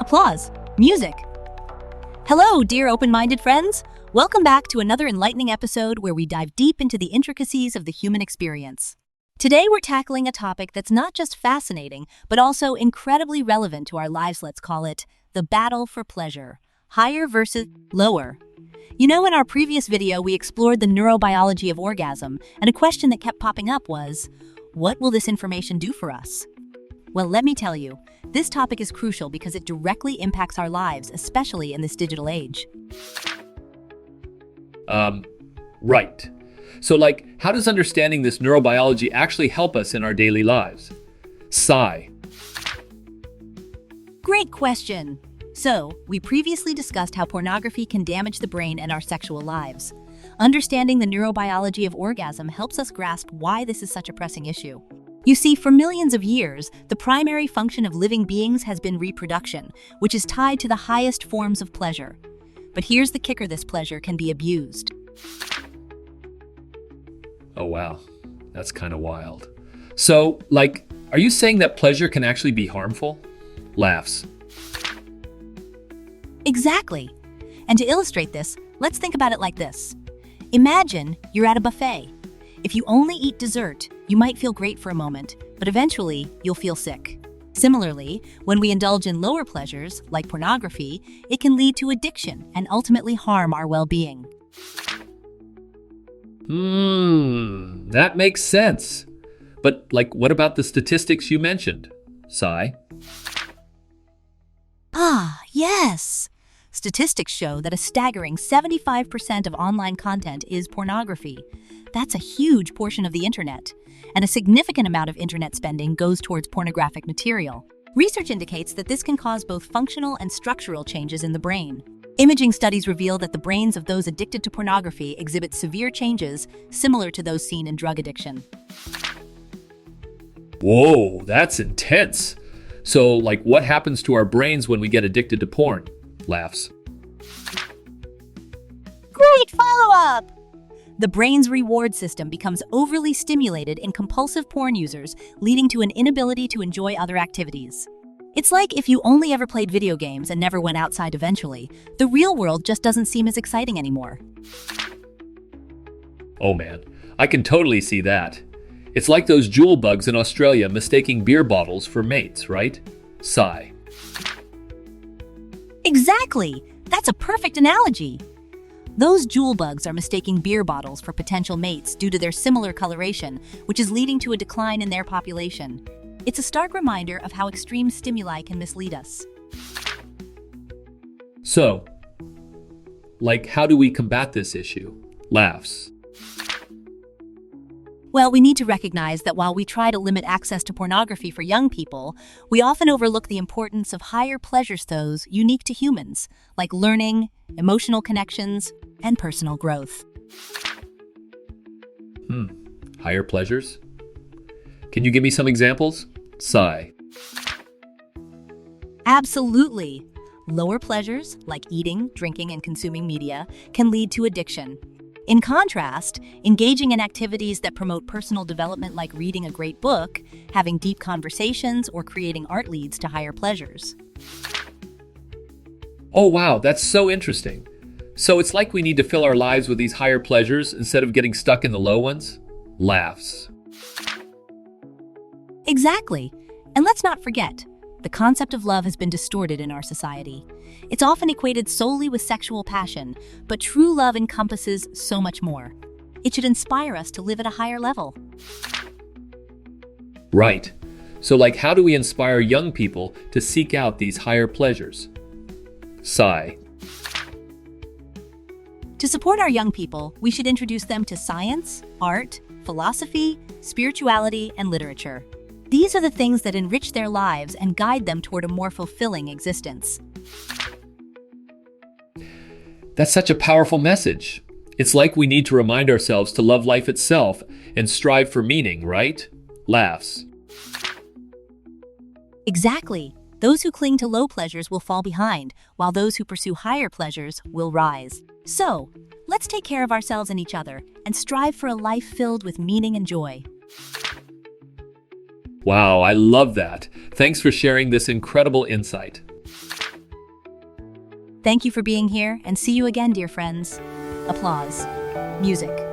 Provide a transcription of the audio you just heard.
applause, music. Hello, dear open-minded friends. Welcome back to another enlightening episode where we dive deep into the intricacies of the human experience. Today we're tackling a topic that's not just fascinating, but also incredibly relevant to our lives. Let's call it the battle for pleasure, higher versus lower. You know, in our previous video, we explored the neurobiology of orgasm, and a question that kept popping up was, what will this information do for us? Well, let me tell you, this topic is crucial because it directly impacts our lives, especially in this digital age. Right. So, how does understanding this neurobiology actually help us in our daily lives? Sigh. Great question. So, we previously discussed how pornography can damage the brain and our sexual lives. Understanding the neurobiology of orgasm helps us grasp why this is such a pressing issue. You see, for millions of years, the primary function of living beings has been reproduction, which is tied to the highest forms of pleasure. But here's the kicker: this pleasure can be abused. Oh, wow. That's kind of wild. So, are you saying that pleasure can actually be harmful? Laughs. Exactly. And to illustrate this, let's think about it like this. Imagine you're at a buffet. If you only eat dessert, you might feel great for a moment, but eventually you'll feel sick. Similarly, when we indulge in lower pleasures, like pornography, it can lead to addiction and ultimately harm our well-being. That makes sense. But, what about the statistics you mentioned? Sigh. Ah, yes! Statistics show that a staggering 75% of online content is pornography. That's a huge portion of the internet, and a significant amount of internet spending goes towards pornographic material. Research indicates that this can cause both functional and structural changes in the brain. Imaging studies reveal that the brains of those addicted to pornography exhibit severe changes similar to those seen in drug addiction. Whoa, that's intense. So, what happens to our brains when we get addicted to porn? Laughs. Great follow-up! The brain's reward system becomes overly stimulated in compulsive porn users, leading to an inability to enjoy other activities. It's like if you only ever played video games and never went outside eventually, the real world just doesn't seem as exciting anymore. Oh man, I can totally see that. It's like those jewel bugs in Australia mistaking beer bottles for mates, right? Sigh. Exactly! That's a perfect analogy. Those jewel bugs are mistaking beer bottles for potential mates due to their similar coloration, which is leading to a decline in their population. It's a stark reminder of how extreme stimuli can mislead us. So, how do we combat this issue? Laughs. Well, we need to recognize that while we try to limit access to pornography for young people, we often overlook the importance of higher pleasures, those unique to humans, like learning, emotional connections, and personal growth. Higher pleasures? Can you give me some examples? Sigh. Absolutely. Lower pleasures, like eating, drinking, and consuming media, can lead to addiction. In contrast, engaging in activities that promote personal development like reading a great book, having deep conversations, or creating art leads to higher pleasures. Oh wow, that's so interesting. So it's like we need to fill our lives with these higher pleasures instead of getting stuck in the low ones? Laughs. Exactly. And let's not forget, the concept of love has been distorted in our society. It's often equated solely with sexual passion, but true love encompasses so much more. It should inspire us to live at a higher level. Right. So how do we inspire young people to seek out these higher pleasures? Sigh. To support our young people, we should introduce them to science, art, philosophy, spirituality, and literature. These are the things that enrich their lives and guide them toward a more fulfilling existence. That's such a powerful message. It's like we need to remind ourselves to love life itself and strive for meaning, right? Laughs. Exactly. Those who cling to low pleasures will fall behind, while those who pursue higher pleasures will rise. So, let's take care of ourselves and each other and strive for a life filled with meaning and joy. Wow, I love that. Thanks for sharing this incredible insight. Thank you for being here, and see you again, dear friends. Applause. Music.